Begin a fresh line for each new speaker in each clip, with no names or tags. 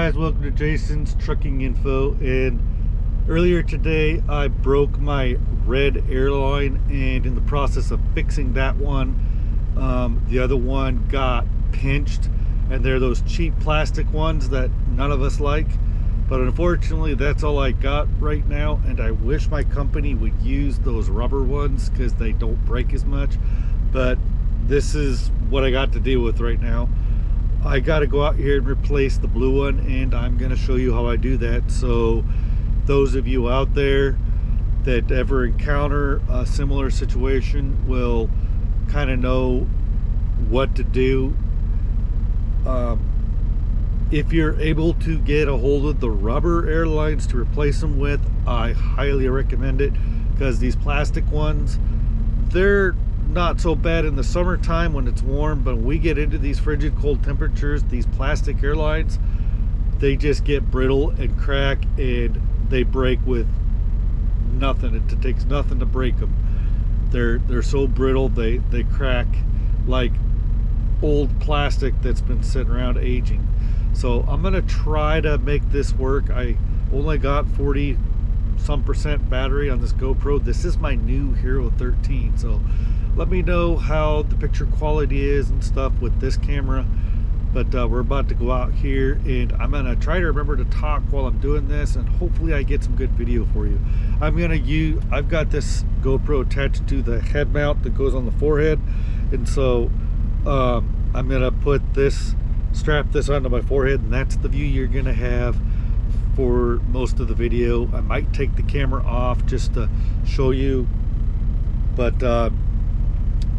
guys, welcome to Jason's Trucking Info. And earlier today I broke my red airline, and in the process of fixing that one, the other one got pinched, and they're those cheap plastic ones that none of us like. But unfortunately that's all I got right now, and I wish my company would use those rubber ones because they don't break as much. But this is what I got to deal with right now. I got to go out here and replace the blue one, and I'm going to show you how I do that. So those of you out there that ever encounter a similar situation will kind of know what to do. If you're able to get a hold of the rubber airlines to replace them with, I highly recommend it, because these plastic ones, they're not so bad in the summertime when it's warm, but when we get into these frigid cold temperatures, these plastic airlines, they just get brittle and crack, and they break with nothing. It takes nothing to break them. They're so brittle, they crack like old plastic that's been sitting around aging. So I'm gonna try to make this work. I only got 40% battery on this GoPro. This is my new Hero 13, so let me know how the picture quality is and stuff with this camera. But we're about to go out here, and I'm gonna try to remember to talk while I'm doing this, and hopefully I get some good video for you. I've got this GoPro attached to the head mount that goes on the forehead, and so I'm gonna strap this onto my forehead, and that's the view you're gonna have for most of the video. I might take the camera off just to show you, but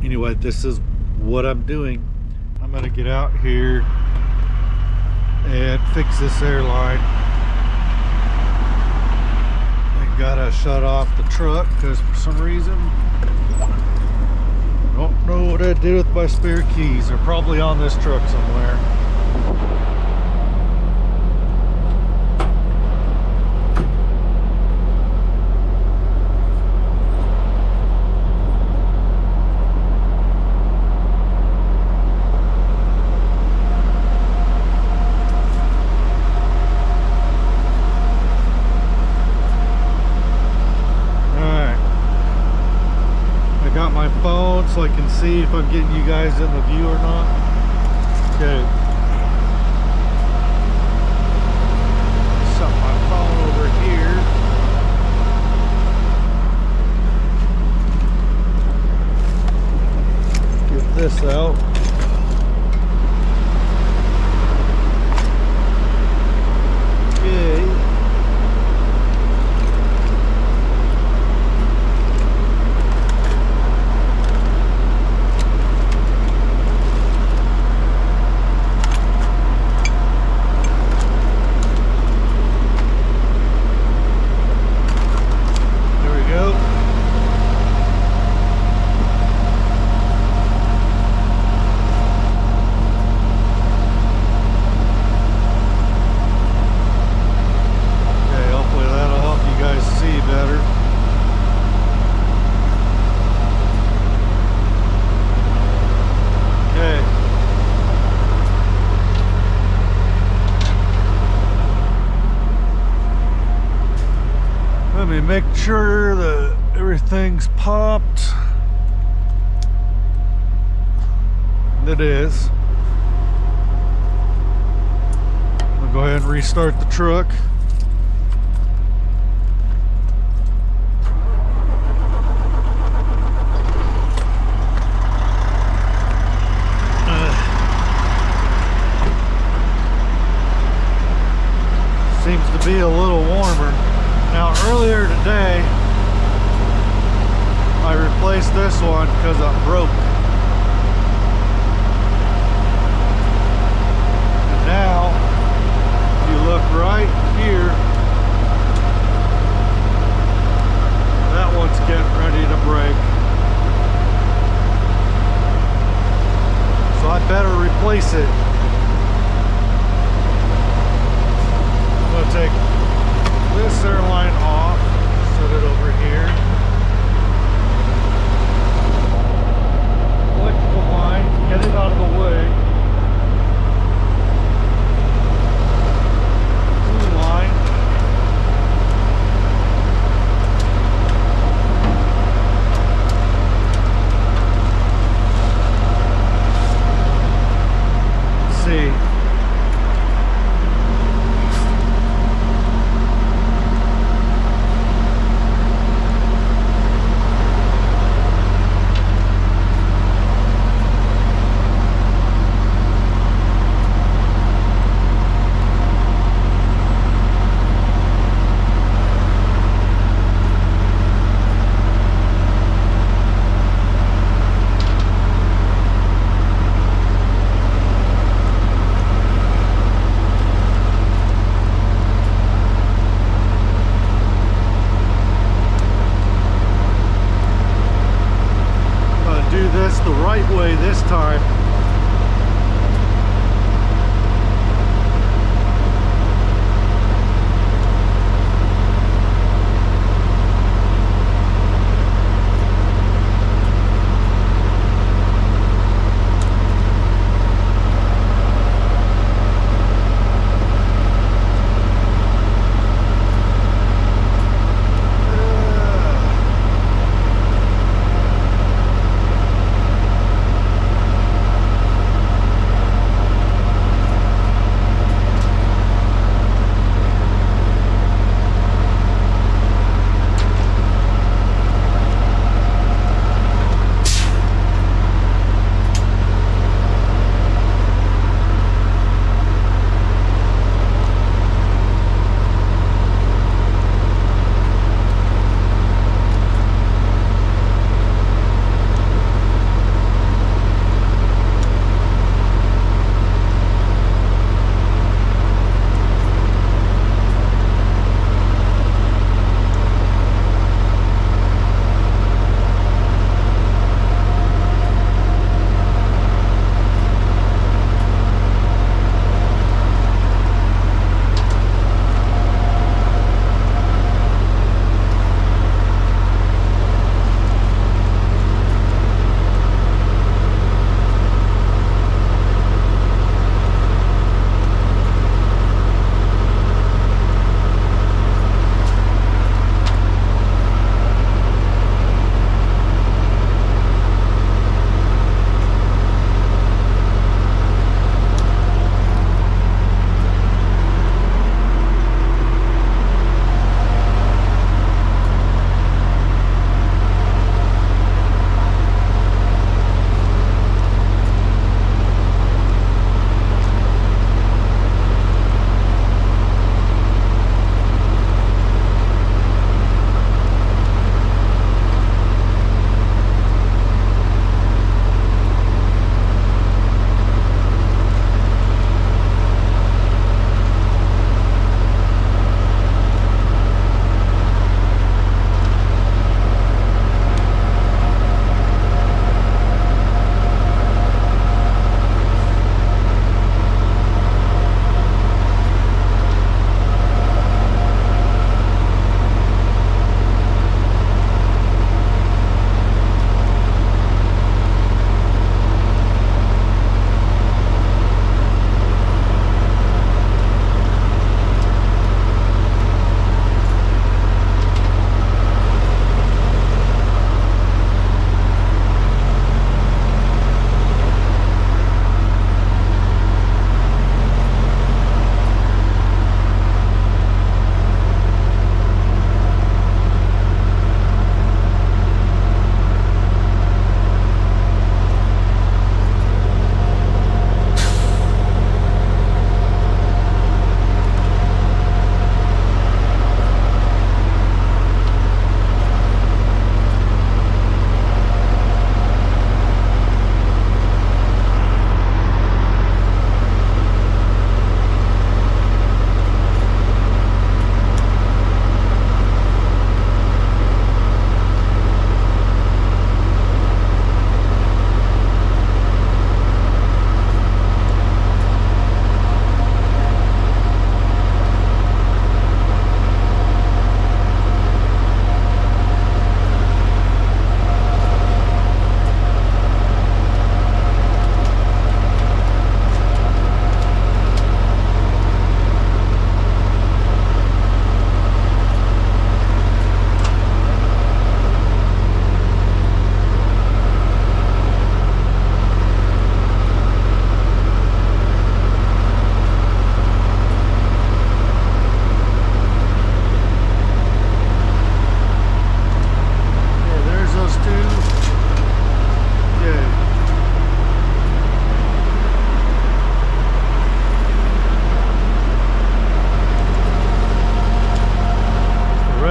anyway, this is what I'm doing. I'm gonna get out here and fix this airline. I gotta shut off the truck because for some reason I don't know what I did with my spare keys. They're probably on this truck somewhere. Got my phone so I can see if I'm getting you guys in the view or not. Okay. Set my phone over here. Get this out. Okay. Let me make sure that everything's popped. It is. I'll go ahead and restart the truck. Seems to be a little warmer. Now earlier today, I replaced this one because it broke. And now, if you look right here, that one's getting ready to break. So I better replace it. I'm going to take this airline off, set it over here. this the right way this time.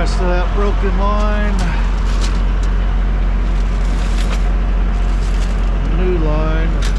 rest of that broken line. New line.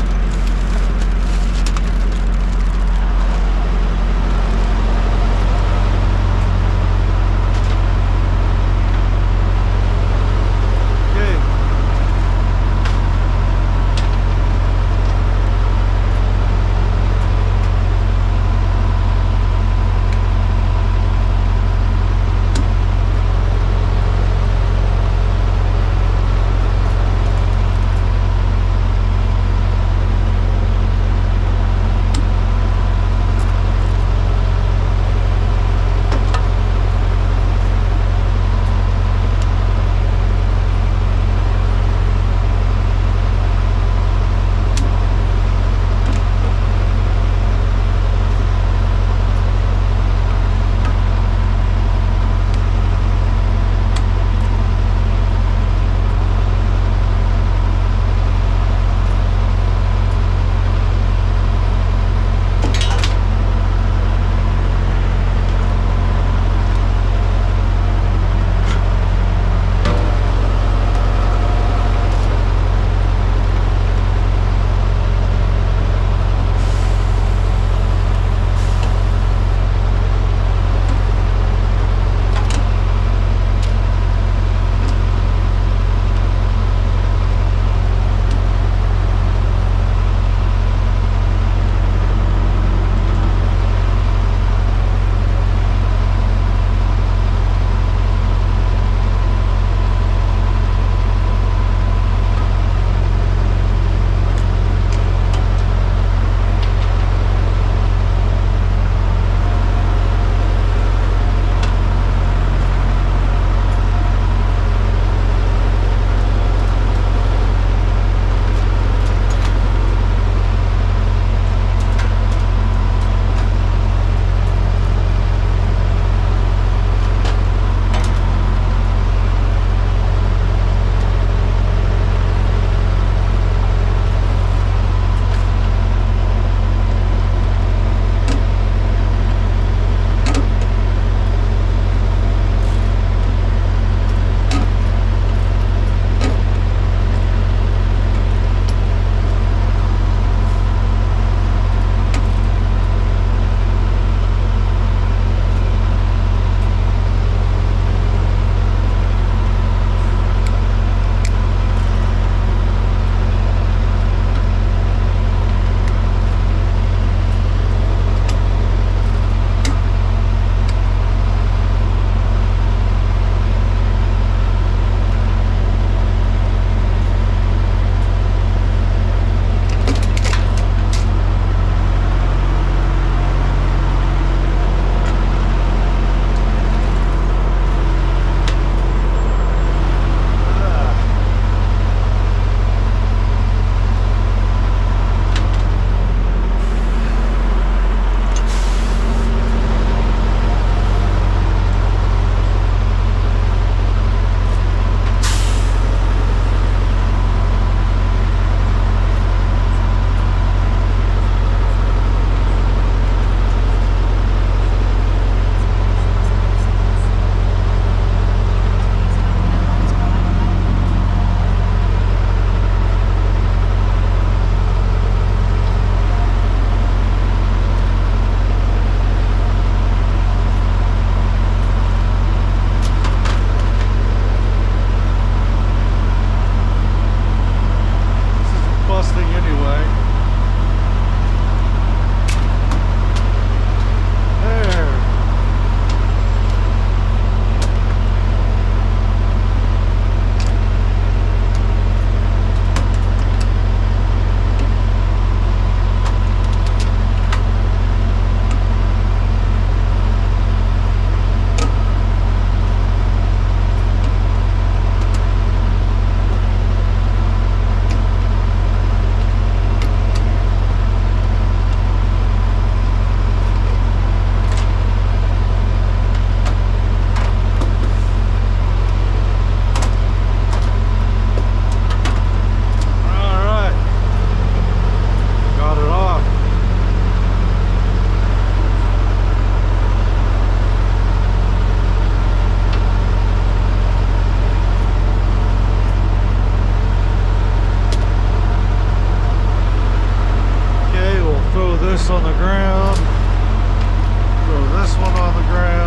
this on the ground. Throw this one on the ground.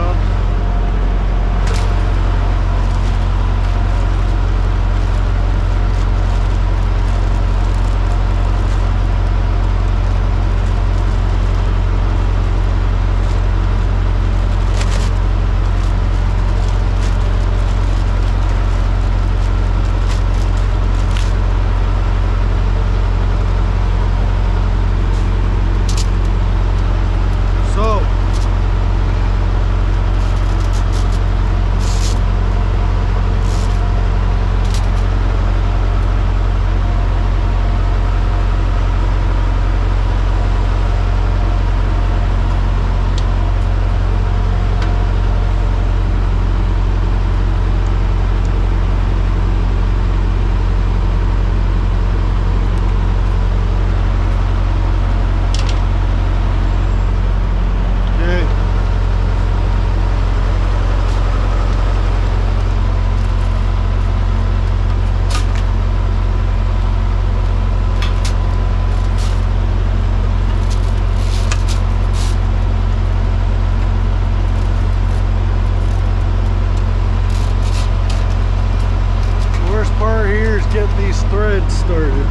Get these threads started.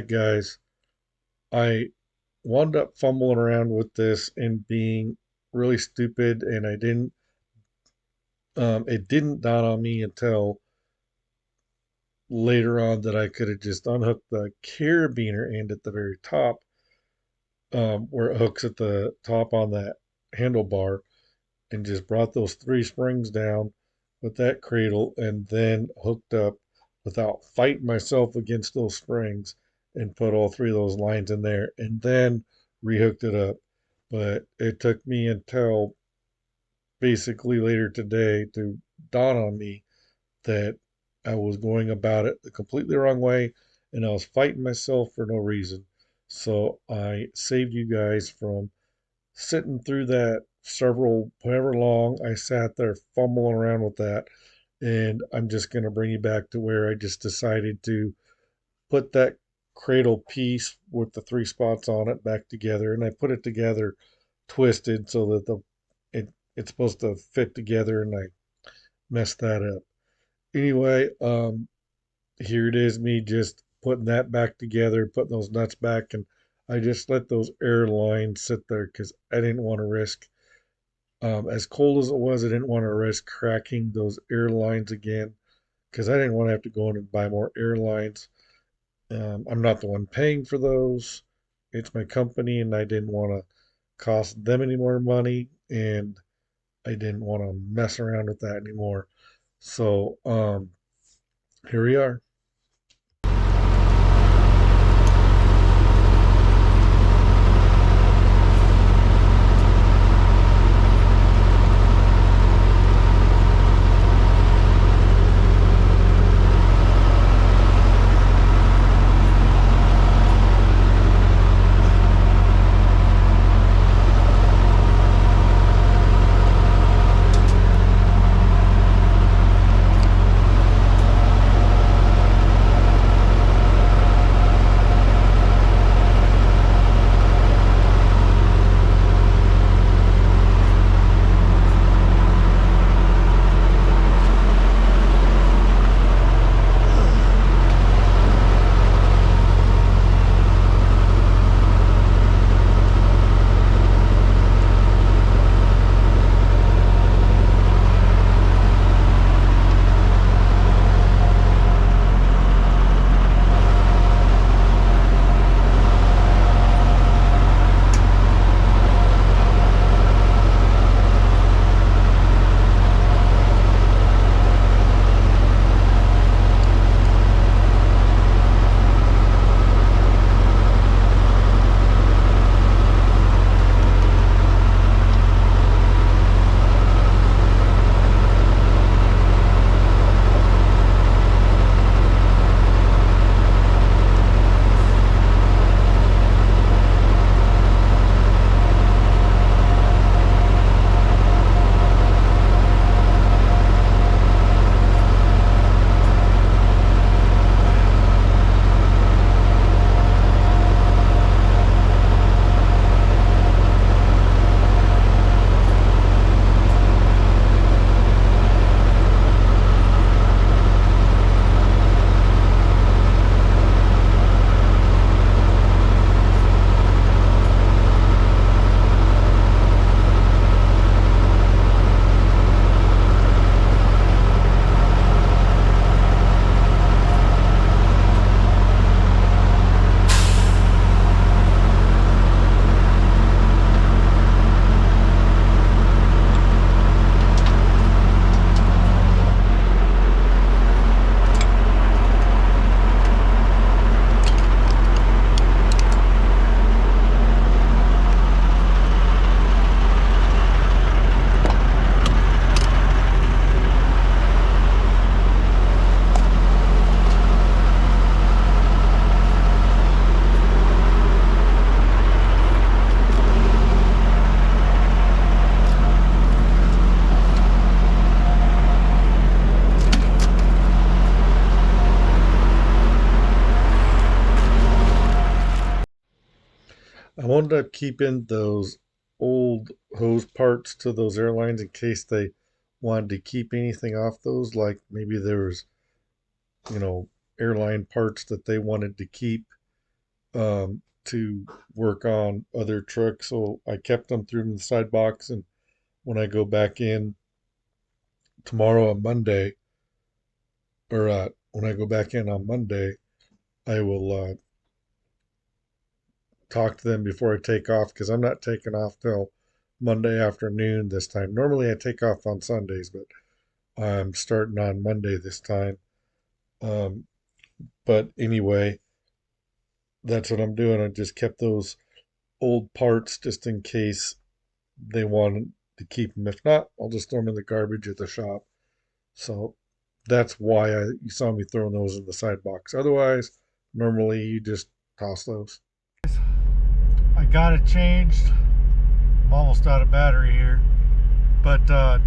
right, guys. I wound up fumbling around with this and being really stupid, and I didn't. It didn't dawn on me until later on that I could have just unhooked the carabiner end at the very top, where it hooks at the top on that handlebar, and just brought those three springs down with that cradle, and then hooked up without fighting myself against those springs, and put all three of those lines in there, and then rehooked it up. But it took me until basically later today to dawn on me that I was going about it the completely wrong way, and I was fighting myself for no reason. So I saved you guys from sitting through that several, however long I sat there fumbling around with that. And I'm just going to bring you back to where I just decided to put that cradle piece with the three spots on it back together. And I put it together twisted so that it's supposed to fit together, and I messed that up. Anyway, here it is, me just putting that back together, putting those nuts back, and I just let those airlines sit there because I didn't want to risk, as cold as it was, I didn't want to risk cracking those airlines again because I didn't want to have to go in and buy more airlines. I'm not the one paying for those. It's my company, and I didn't want to cost them any more money, and I didn't want to mess around with that anymore. So, here we are. I wound up keeping those old hose parts to those airlines in case they wanted to keep anything off those, like maybe there was, you know, airline parts that they wanted to keep. to work on other trucks. So I kept them through in the side box. And when I go back in tomorrow on Monday, or when I go back in on Monday, I will talk to them before I take off because I'm not taking off till Monday afternoon this time. Normally I take off on Sundays, but I'm starting on Monday this time. Um, but anyway, that's what I'm doing. I just kept those old parts just in case they wanted to keep them. If not, I'll just throw them in the garbage at the shop. So that's why you saw me throwing those in the side box. Otherwise, normally you just toss those. I got it changed. I'm almost out of battery here, but I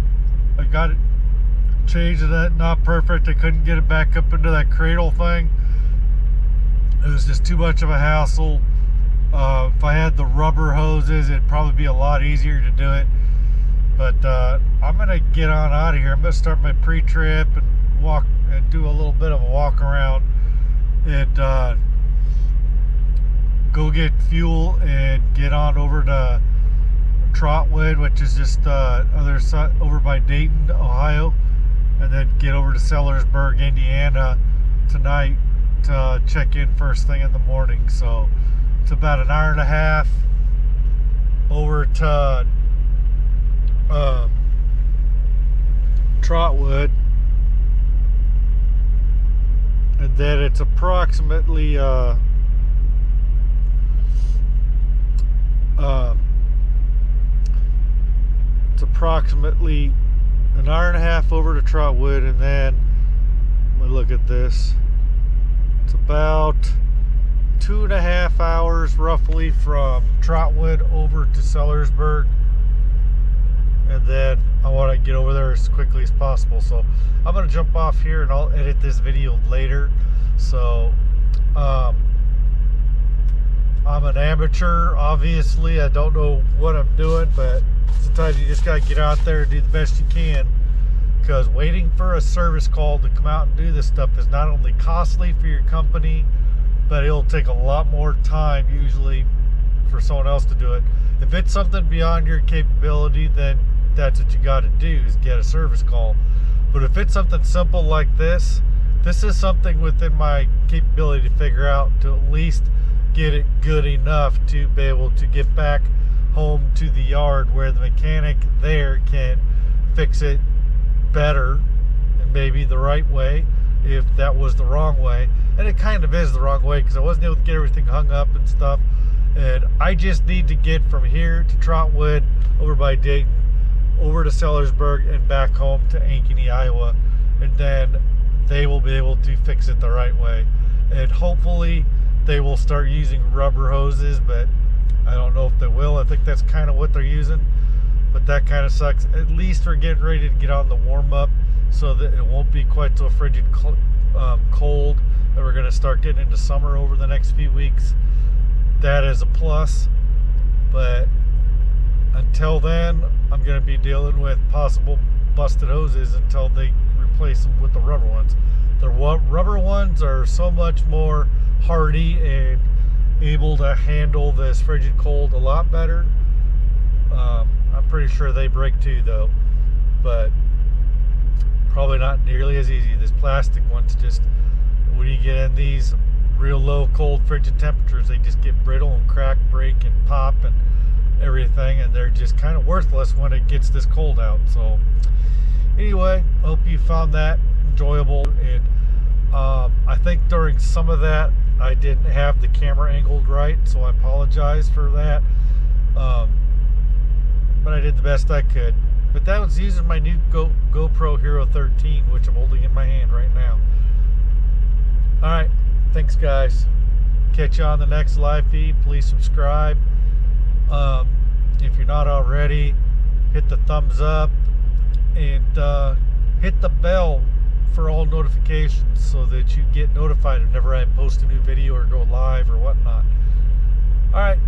got it changed. That not perfect. I couldn't get it back up into that cradle thing. It was just too much of a hassle. If I had the rubber hoses, it'd probably be a lot easier to do it. But I'm gonna get on out of here. I'm gonna start my pre-trip and walk and do a little bit of a walk around and go get fuel and get on over to Trotwood, which is just other side over by Dayton, Ohio, and then get over to Sellersburg, Indiana tonight to check in first thing in the morning. So it's about an hour and a half over to Trotwood, and then it's approximately an hour and a half over to Trotwood, and then let me look at this. It's about 2.5 hours roughly from Trotwood over to Sellersburg, and then I want to get over there as quickly as possible. So I'm going to jump off here and I'll edit this video later. So I'm an amateur, obviously. I don't know what I'm doing, but sometimes you just got to get out there and do the best you can, because waiting for a service call to come out and do this stuff is not only costly for your company, but it'll take a lot more time usually for someone else to do it. If it's something beyond your capability, then that's what you got to do, is get a service call. But if it's something simple like this is something within my capability to figure out, to at least get it good enough to be able to get back home to the yard where the mechanic there can fix it better and maybe the right way if that was the wrong way. And it kind of is the wrong way, because I wasn't able to get everything hung up and stuff. And I just need to get from here to Trotwood, over by Dayton, over to Sellersburg, and back home to Ankeny, Iowa. And then they will be able to fix it the right way. And hopefully they will start using rubber hoses, but I don't know if they will. I think that's kind of what they're using, but that kind of sucks. At least we're getting ready to get on the warm-up so that it won't be quite so frigid cold, and we're going to start getting into summer over the next few weeks. That is a plus, but until then, I'm going to be dealing with possible busted hoses until they replace them with the rubber ones. The rubber ones are so much more hardy and able to handle this frigid cold a lot better. I'm pretty sure they break too, though, but probably not nearly as easy. This plastic ones, just when you get in these real low cold frigid temperatures, they just get brittle and crack, break, and pop and everything, and they're just kind of worthless when it gets this cold out. So anyway, hope you found that enjoyable. And I think during some of that I didn't have the camera angled right, so I apologize for that. But I did the best I could. But that was using my new GoPro Hero 13, which I'm holding in my hand right now. Alright, thanks guys. Catch you on the next live feed. Please subscribe. If you're not already, hit the thumbs up and hit the bell for all notifications so that you get notified whenever I post a new video or go live or whatnot. Alright,